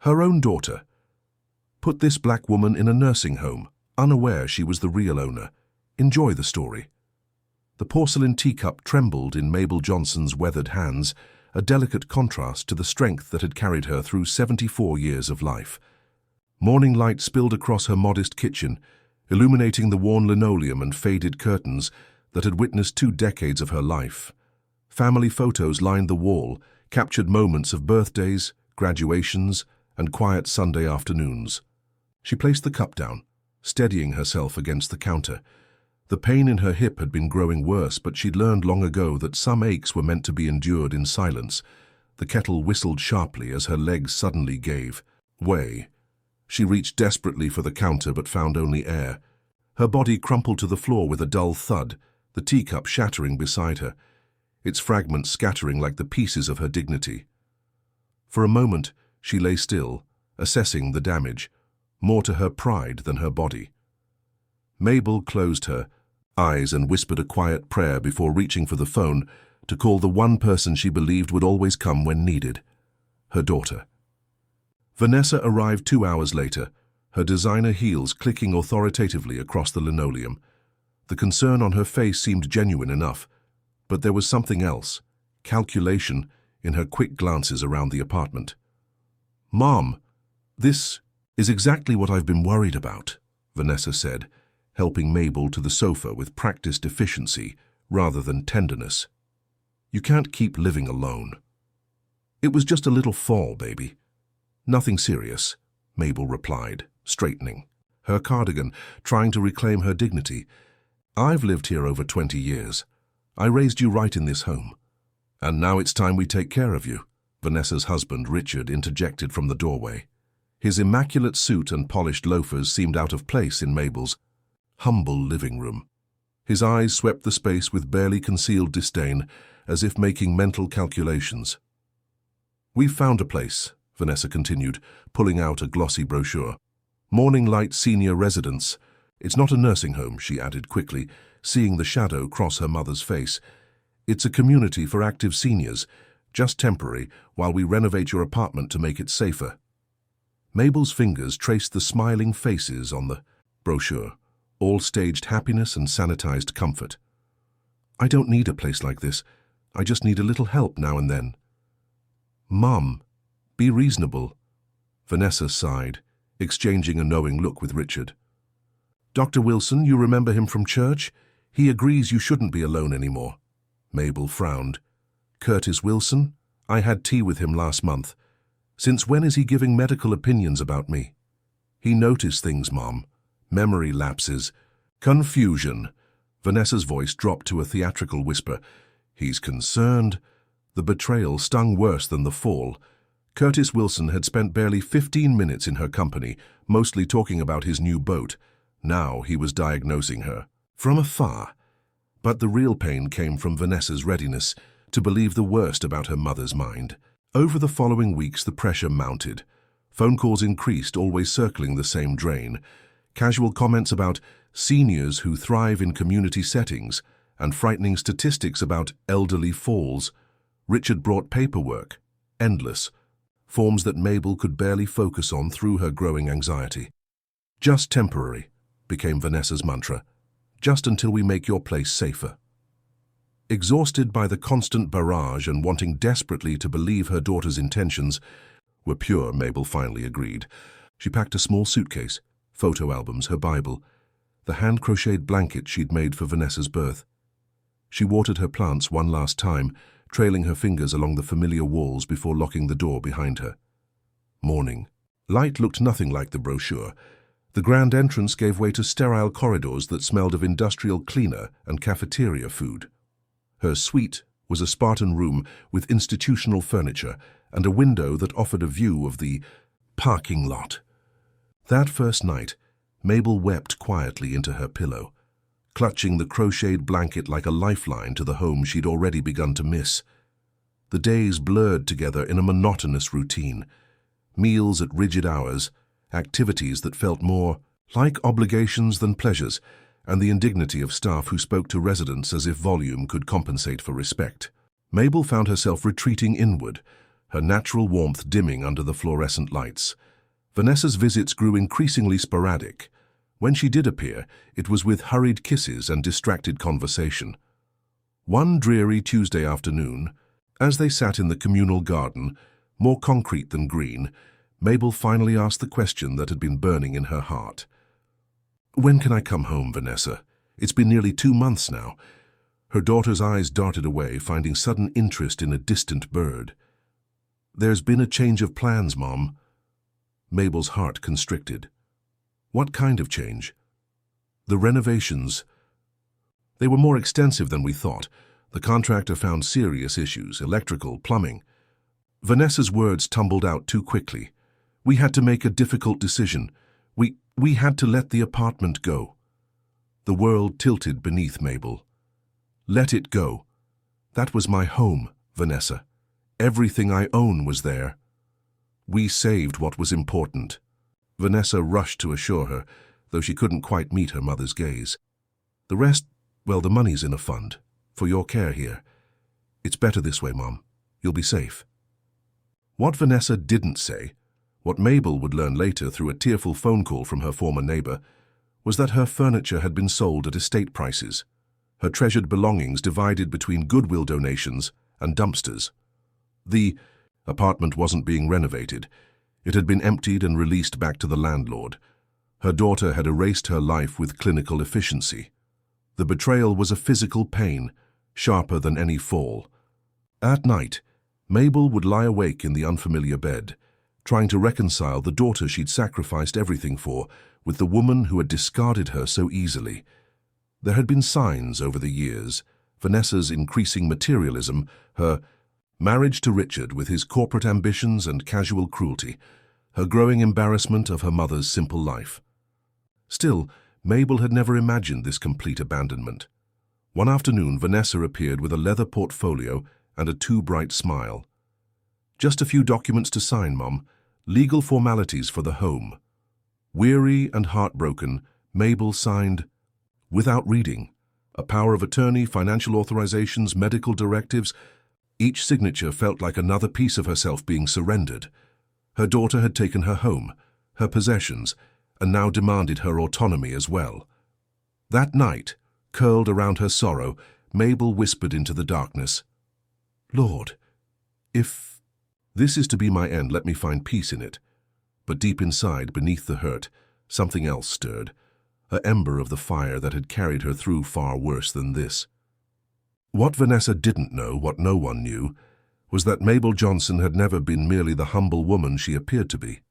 Her own daughter. Put this black woman in a nursing home, unaware she was the real owner. Enjoy the story. The porcelain teacup trembled in Mabel Johnson's weathered hands, a delicate contrast to the strength that had carried her through 74 years of life. Morning light spilled across her modest kitchen, illuminating the worn linoleum and faded curtains that had witnessed 2 decades of her life. Family photos lined the wall, captured moments of birthdays, graduations, and quiet Sunday afternoons. She placed the cup down, steadying herself against the counter. The pain in her hip had been growing worse, but she'd learned long ago that some aches were meant to be endured in silence. The kettle whistled sharply as her legs suddenly gave way. She reached desperately for the counter but found only air. Her body crumpled to the floor with a dull thud, the teacup shattering beside her, its fragments scattering like the pieces of her dignity. For a moment, she lay still, assessing the damage, more to her pride than her body. Mabel closed her eyes and whispered a quiet prayer before reaching for the phone to call the one person she believed would always come when needed, her daughter. Vanessa arrived 2 hours later, her designer heels clicking authoritatively across the linoleum. The concern on her face seemed genuine enough, but there was something else, calculation, in her quick glances around the apartment. "Mom, this is exactly what I've been worried about," Vanessa said, helping Mabel to the sofa with practiced efficiency rather than tenderness. "You can't keep living alone." "It was just a little fall, baby. Nothing serious," Mabel replied, straightening her cardigan, trying to reclaim her dignity. "I've lived here over 20 years. I raised you right in this home. And now it's time we take care of you," Vanessa's husband, Richard, interjected from the doorway. His immaculate suit and polished loafers seemed out of place in Mabel's humble living room. His eyes swept the space with barely concealed disdain, as if making mental calculations. "We've found a place," Vanessa continued, pulling out a glossy brochure. "Morning Light Senior Residence. It's not a nursing home," she added quickly, seeing the shadow cross her mother's face. "It's a community for active seniors, just temporary, while we renovate your apartment to make it safer." Mabel's fingers traced the smiling faces on the brochure, all staged happiness and sanitized comfort. "I don't need a place like this. I just need a little help now and then." "Mom, be reasonable," Vanessa sighed, exchanging a knowing look with Richard. "Dr. Wilson, you remember him from church? He agrees you shouldn't be alone anymore." Mabel frowned. "Curtis Wilson? I had tea with him last month. Since when is he giving medical opinions about me?" "He noticed things, Mom. Memory lapses. Confusion." Vanessa's voice dropped to a theatrical whisper. "He's concerned." The betrayal stung worse than the fall. Curtis Wilson had spent barely 15 minutes in her company, mostly talking about his new boat. Now he was diagnosing her. From afar. But the real pain came from Vanessa's readiness to believe the worst about her mother's mind. Over the following weeks, the pressure mounted. Phone calls increased, always circling the same drain. Casual comments about seniors who thrive in community settings and frightening statistics about elderly falls. Richard brought paperwork, endless, forms that Mabel could barely focus on through her growing anxiety. "Just temporary," became Vanessa's mantra. "Just until we make your place safer." Exhausted by the constant barrage and wanting desperately to believe her daughter's intentions were pure, Mabel finally agreed. She packed a small suitcase, photo albums, her Bible, the hand-crocheted blanket she'd made for Vanessa's birth. She watered her plants one last time, trailing her fingers along the familiar walls before locking the door behind her. Morning. Light looked nothing like the brochure. The grand entrance gave way to sterile corridors that smelled of industrial cleaner and cafeteria food. Her suite was a Spartan room with institutional furniture and a window that offered a view of the parking lot. That first night, Mabel wept quietly into her pillow, clutching the crocheted blanket like a lifeline to the home she'd already begun to miss. The days blurred together in a monotonous routine. Meals at rigid hours, activities that felt more like obligations than pleasures, and the indignity of staff who spoke to residents as if volume could compensate for respect. Mabel found herself retreating inward, her natural warmth dimming under the fluorescent lights. Vanessa's visits grew increasingly sporadic. When she did appear, it was with hurried kisses and distracted conversation. One dreary Tuesday afternoon, as they sat in the communal garden, more concrete than green, Mabel finally asked the question that had been burning in her heart. "When can I come home, Vanessa? It's been nearly 2 months now." Her daughter's eyes darted away, finding sudden interest in a distant bird. "There's been a change of plans, Mom." Mabel's heart constricted. "What kind of change?" "The renovations. They were more extensive than we thought. The contractor found serious issues, electrical, plumbing." Vanessa's words tumbled out too quickly. "We had to make a difficult decision. We had to let the apartment go." The world tilted beneath Mabel. "Let it go. That was my home, Vanessa. Everything I own was there. We saved what was important." Vanessa rushed to assure her, though she couldn't quite meet her mother's gaze. "The rest, well, the money's in a fund, for your care here. It's better this way, Mom. You'll be safe." What Vanessa didn't say, what Mabel would learn later through a tearful phone call from her former neighbor, was that her furniture had been sold at estate prices, her treasured belongings divided between goodwill donations and dumpsters. The apartment wasn't being renovated. It had been emptied and released back to the landlord. Her daughter had erased her life with clinical efficiency. The betrayal was a physical pain, sharper than any fall. At night, Mabel would lie awake in the unfamiliar bed, trying to reconcile the daughter she'd sacrificed everything for with the woman who had discarded her so easily. There had been signs over the years: Vanessa's increasing materialism, her marriage to Richard with his corporate ambitions and casual cruelty, her growing embarrassment of her mother's simple life. Still, Mabel had never imagined this complete abandonment. One afternoon, Vanessa appeared with a leather portfolio and a too-bright smile. "Just a few documents to sign, Mom. Legal formalities for the home." Weary and heartbroken, Mabel signed, without reading, a power of attorney, financial authorizations, medical directives. Each signature felt like another piece of herself being surrendered. Her daughter had taken her home, her possessions, and now demanded her autonomy as well. That night, curled around her sorrow, Mabel whispered into the darkness, "Lord, if this is to be my end, let me find peace in it." But deep inside, beneath the hurt, something else stirred, an ember of the fire that had carried her through far worse than this. What Vanessa didn't know, what no one knew, was that Mabel Johnson had never been merely the humble woman she appeared to be.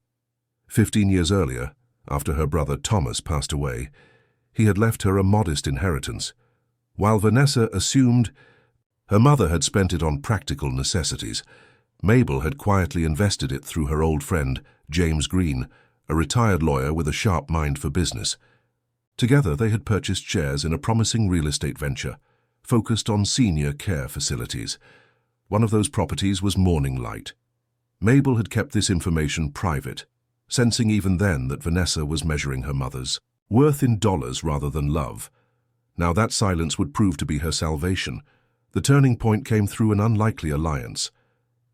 15 years earlier, after her brother Thomas passed away, he had left her a modest inheritance. While Vanessa assumed her mother had spent it on practical necessities, Mabel had quietly invested it through her old friend, James Green, a retired lawyer with a sharp mind for business. Together they had purchased shares in a promising real estate venture, focused on senior care facilities. One of those properties was Morning Light. Mabel had kept this information private, sensing even then that Vanessa was measuring her mother's worth in dollars rather than love. Now that silence would prove to be her salvation. The turning point came through an unlikely alliance.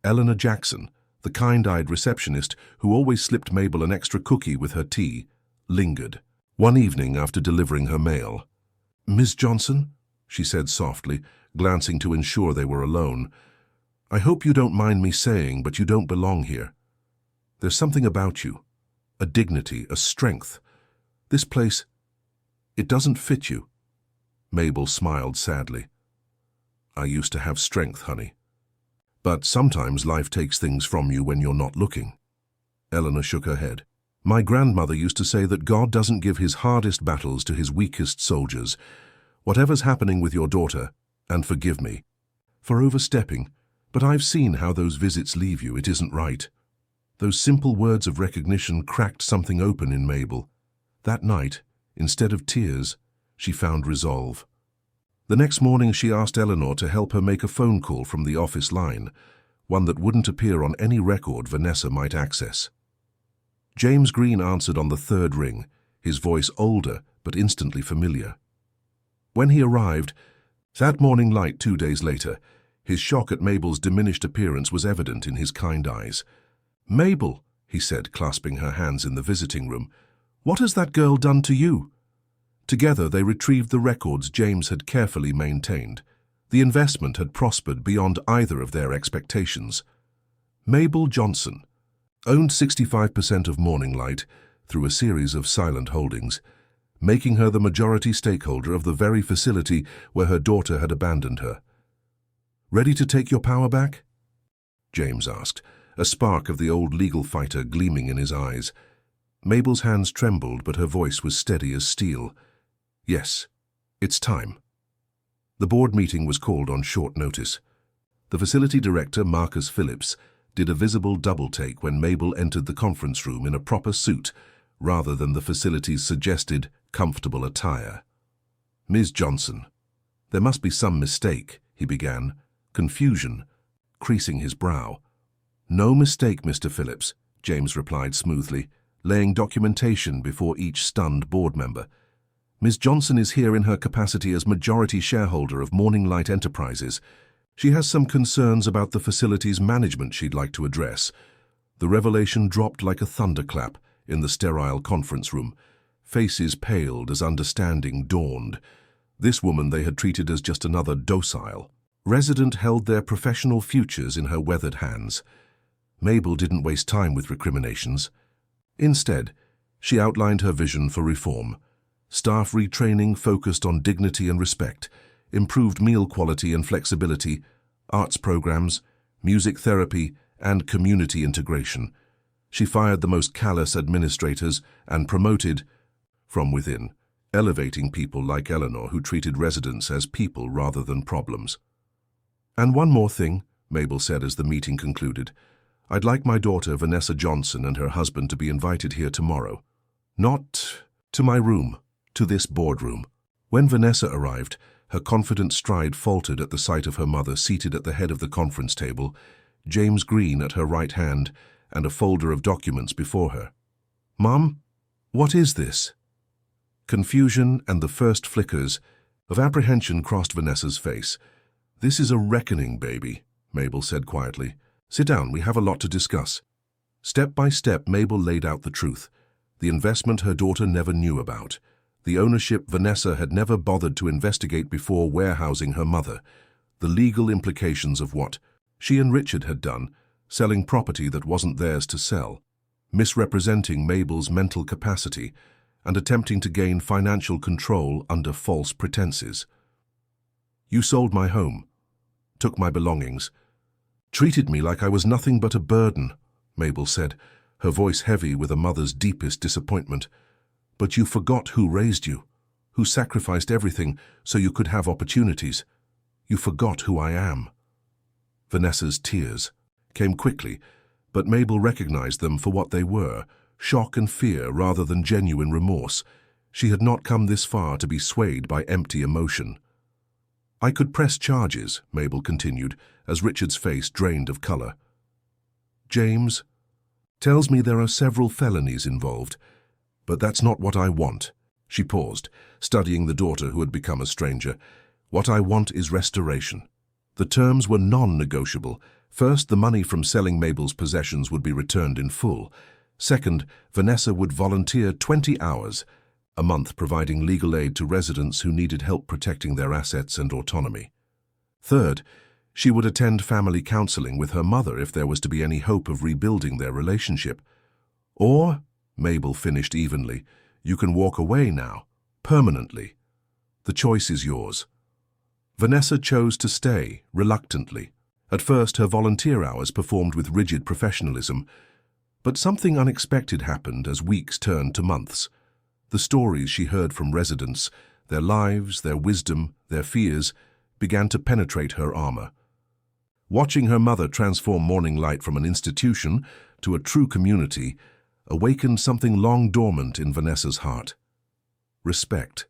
Eleanor Jackson, the kind-eyed receptionist who always slipped Mabel an extra cookie with her tea, lingered. One evening after delivering her mail, "Miss Johnson?" she said softly, glancing to ensure they were alone. "I hope you don't mind me saying, but you don't belong here. There's something about you, a dignity, a strength. This place, it doesn't fit you." Mabel smiled sadly. "I used to have strength, honey. But sometimes life takes things from you when you're not looking." Eleanor shook her head. "My grandmother used to say that God doesn't give his hardest battles to his weakest soldiers. Whatever's happening with your daughter, and forgive me for overstepping, but I've seen how those visits leave you. It isn't right." Those simple words of recognition cracked something open in Mabel. That night, instead of tears, she found resolve. The next morning she asked Eleanor to help her make a phone call from the office line, one that wouldn't appear on any record Vanessa might access. James Green answered on the third ring, his voice older but instantly familiar. When he arrived, that Morning Light 2 days later, His shock at Mabel's diminished appearance was evident in his kind eyes. "Mabel," he said, clasping her hands in the visiting room, "what has that girl done to you?" Together they retrieved the records James had carefully maintained. The investment had prospered beyond either of their expectations. Mabel Johnson owned 65% of Morning Light through a series of silent holdings, making her the majority stakeholder of the very facility where her daughter had abandoned her. "Ready to take your power back?" James asked, a spark of the old legal fighter gleaming in his eyes. Mabel's hands trembled, but her voice was steady as steel. "Yes, it's time." The board meeting was called on short notice. The facility director, Marcus Phillips, did a visible double-take when Mabel entered the conference room in a proper suit, rather than the facility's suggested comfortable attire. "Ms. Johnson, there must be some mistake," he began, confusion creasing his brow. "No mistake, Mr. Phillips," James replied smoothly, laying documentation before each stunned board member. "Ms. Johnson is here in her capacity as majority shareholder of Morning Light Enterprises. She has some concerns about the facility's management she'd like to address." The revelation dropped like a thunderclap in the sterile conference room. Faces paled as understanding dawned. This woman they had treated as just another docile resident held their professional futures in her weathered hands. Mabel didn't waste time with recriminations. Instead, she outlined her vision for reform. Staff retraining focused on dignity and respect, improved meal quality and flexibility, arts programs, music therapy, and community integration. She fired the most callous administrators and promoted from within, elevating people like Eleanor who treated residents as people rather than problems. "And one more thing," Mabel said as the meeting concluded. "I'd like my daughter Vanessa Johnson and her husband to be invited here tomorrow. Not to my room, to this boardroom." When Vanessa arrived, her confident stride faltered at the sight of her mother seated at the head of the conference table, James Green at her right hand, and a folder of documents before her. "Mom, what is this?" Confusion and the first flickers of apprehension crossed Vanessa's face. "This is a reckoning, baby," Mabel said quietly. "Sit down, we have a lot to discuss." Step by step, Mabel laid out the truth. The investment her daughter never knew about. The ownership Vanessa had never bothered to investigate before warehousing her mother. The legal implications of what she and Richard had done, selling property that wasn't theirs to sell, misrepresenting Mabel's mental capacity, and attempting to gain financial control under false pretenses. "You sold my home, took my belongings, treated me like I was nothing but a burden," Mabel said, her voice heavy with a mother's deepest disappointment. "But you forgot who raised you, who sacrificed everything so you could have opportunities. You forgot who I am." Vanessa's tears came quickly, but Mabel recognized them for what they were, shock and fear rather than genuine remorse. She had not come this far to be swayed by empty emotion. "I could press charges," Mabel continued, as Richard's face drained of color. "James tells me there are several felonies involved, but that's not what I want." She paused, studying the daughter who had become a stranger. "What I want is restoration." The terms were non-negotiable. First, the money from selling Mabel's possessions would be returned in full. Second, Vanessa would volunteer 20 hours a month providing legal aid to residents who needed help protecting their assets and autonomy. Third, she would attend family counseling with her mother if there was to be any hope of rebuilding their relationship. Or, Mabel finished evenly, you can walk away now, permanently. The choice is yours. Vanessa chose to stay, reluctantly. At first, her volunteer hours performed with rigid professionalism, but something unexpected happened as weeks turned to months. The stories she heard from residents, their lives, their wisdom, their fears, began to penetrate her armor. Watching her mother transform Morning Light from an institution to a true community awakened something long dormant in Vanessa's heart. Respect.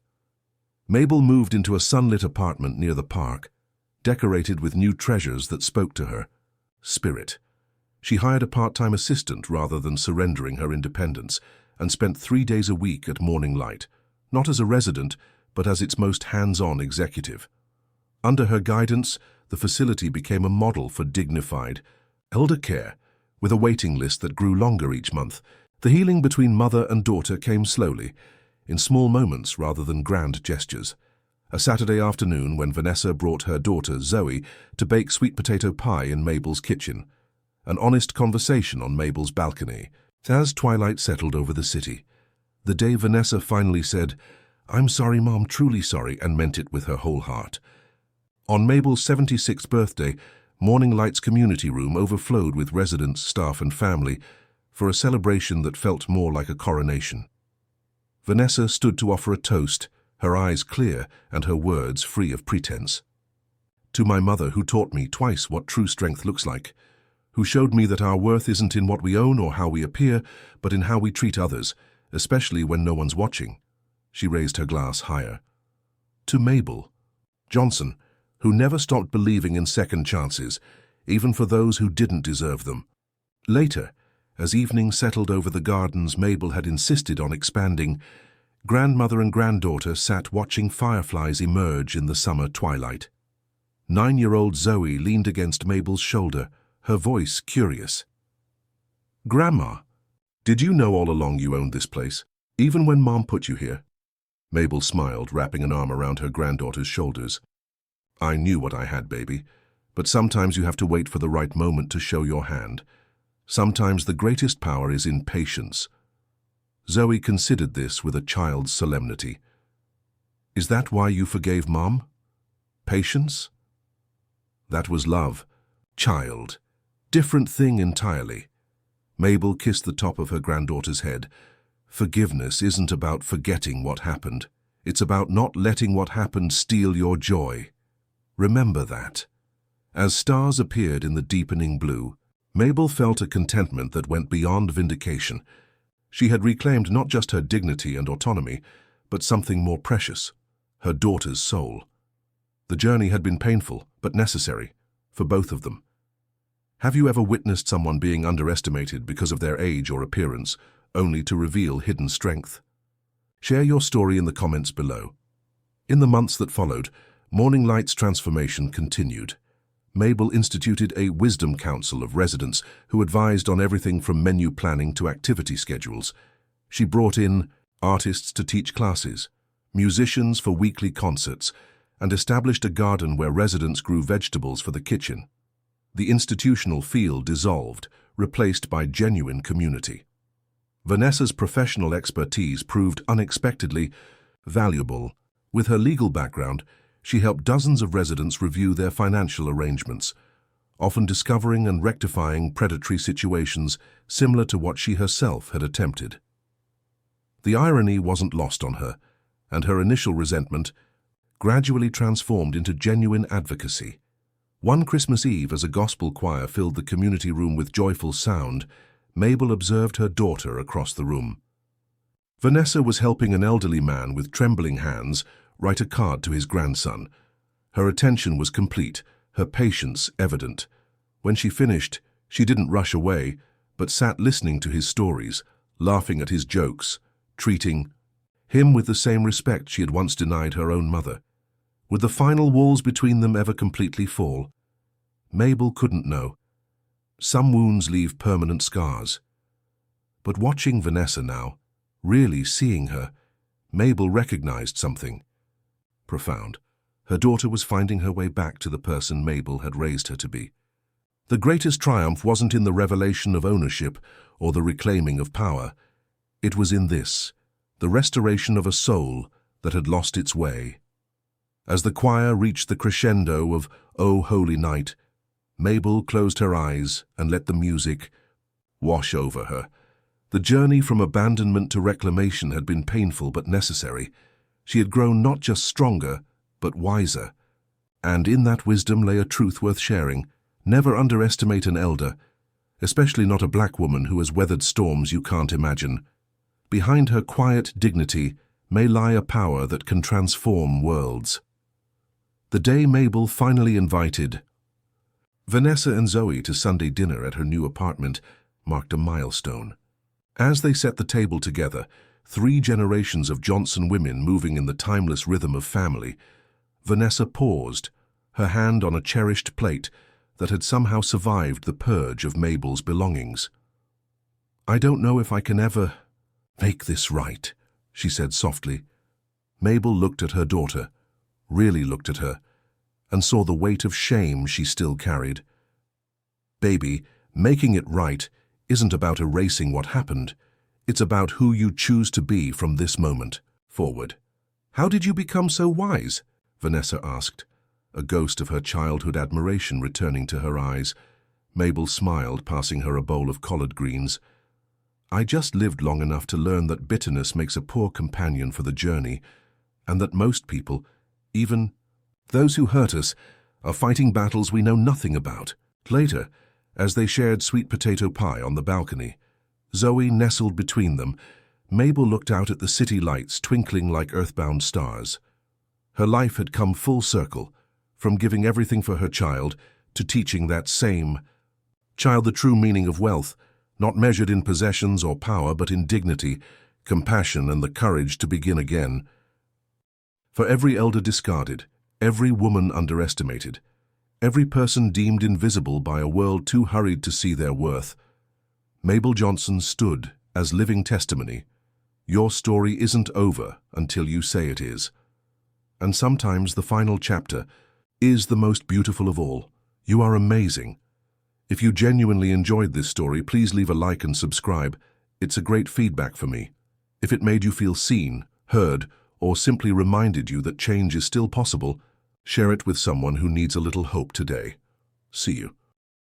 Mabel moved into a sunlit apartment near the park, decorated with new treasures that spoke to her. Spirit. She hired a part-time assistant rather than surrendering her independence, and spent 3 days a week at Morning Light, not as a resident, but as its most hands-on executive. Under her guidance, the facility became a model for dignified elder care, with a waiting list that grew longer each month. The healing between mother and daughter came slowly, in small moments rather than grand gestures. A Saturday afternoon when Vanessa brought her daughter, Zoe, to bake sweet potato pie in Mabel's kitchen. An honest conversation on Mabel's balcony, as twilight settled over the city. The day Vanessa finally said, "I'm sorry, Mom, truly sorry," and meant it with her whole heart. On Mabel's 76th birthday, Morning Light's community room overflowed with residents, staff and family for a celebration that felt more like a coronation. Vanessa stood to offer a toast, her eyes clear and her words free of pretense. "To my mother, who taught me twice what true strength looks like, who showed me that our worth isn't in what we own or how we appear, but in how we treat others, especially when no one's watching." She raised her glass higher. "To Mabel Johnson, who never stopped believing in second chances, even for those who didn't deserve them." Later, as evening settled over the gardens Mabel had insisted on expanding, grandmother and granddaughter sat watching fireflies emerge in the summer twilight. 9-year-old Zoe leaned against Mabel's shoulder, her voice curious. "Grandma, did you know all along you owned this place, even when Mom put you here?" Mabel smiled, wrapping an arm around her granddaughter's shoulders. "I knew what I had, baby, but sometimes you have to wait for the right moment to show your hand. Sometimes the greatest power is in patience." Zoe considered this with a child's solemnity. "Is that why you forgave Mom? Patience?" "That was love, child. Different thing entirely." Mabel kissed the top of her granddaughter's head. "Forgiveness isn't about forgetting what happened. It's about not letting what happened steal your joy. Remember that." As stars appeared in the deepening blue, Mabel felt a contentment that went beyond vindication. She had reclaimed not just her dignity and autonomy, but something more precious, her daughter's soul. The journey had been painful, but necessary, for both of them. Have you ever witnessed someone being underestimated because of their age or appearance, only to reveal hidden strength? Share your story in the comments below. In the months that followed, Morning Light's transformation continued. Mabel instituted a wisdom council of residents who advised on everything from menu planning to activity schedules. She brought in artists to teach classes, musicians for weekly concerts, and established a garden where residents grew vegetables for the kitchen. The institutional feel dissolved, replaced by genuine community. Vanessa's professional expertise proved unexpectedly valuable. With her legal background, she helped dozens of residents review their financial arrangements, often discovering and rectifying predatory situations similar to what she herself had attempted. The irony wasn't lost on her, and her initial resentment gradually transformed into genuine advocacy. One Christmas Eve, as a gospel choir filled the community room with joyful sound, Mabel observed her daughter across the room. Vanessa was helping an elderly man with trembling hands write a card to his grandson. Her attention was complete, her patience evident. When she finished, she didn't rush away, but sat listening to his stories, laughing at his jokes, treating him with the same respect she had once denied her own mother. Would the final walls between them ever completely fall? Mabel couldn't know. Some wounds leave permanent scars. But watching Vanessa now, really seeing her, Mabel recognized something profound. Her daughter was finding her way back to the person Mabel had raised her to be. The greatest triumph wasn't in the revelation of ownership or the reclaiming of power. It was in this, the restoration of a soul that had lost its way. As the choir reached the crescendo of "O Holy Night," Mabel closed her eyes and let the music wash over her. The journey from abandonment to reclamation had been painful but necessary. She had grown not just stronger, but wiser. And in that wisdom lay a truth worth sharing. Never underestimate an elder, especially not a black woman who has weathered storms you can't imagine. Behind her quiet dignity may lie a power that can transform worlds. The day Mabel finally invited Vanessa and Zoe to Sunday dinner at her new apartment marked a milestone. As they set the table together, 3 generations of Johnson women moving in the timeless rhythm of family, Vanessa paused, her hand on a cherished plate that had somehow survived the purge of Mabel's belongings. "I don't know if I can ever make this right," she said softly. Mabel looked at her daughter, really looked at her, and saw the weight of shame she still carried. "Baby, making it right isn't about erasing what happened. It's about who you choose to be from this moment forward." "How did you become so wise?" Vanessa asked, a ghost of her childhood admiration returning to her eyes. Mabel smiled, passing her a bowl of collard greens. "I just lived long enough to learn that bitterness makes a poor companion for the journey, and that most people, even those who hurt us, are fighting battles we know nothing about." Later, as they shared sweet potato pie on the balcony, Zoe nestled between them, Mabel looked out at the city lights twinkling like earthbound stars. Her life had come full circle, from giving everything for her child to teaching that same child the true meaning of wealth, not measured in possessions or power, but in dignity, compassion, and the courage to begin again. For every elder discarded, every woman underestimated, every person deemed invisible by a world too hurried to see their worth, Mabel Johnson stood as living testimony. Your story isn't over until you say it is. And sometimes the final chapter is the most beautiful of all. You are amazing. If you genuinely enjoyed this story, please leave a like and subscribe. It's a great feedback for me. If it made you feel seen, heard, or simply reminded you that change is still possible, share it with someone who needs a little hope today. See you.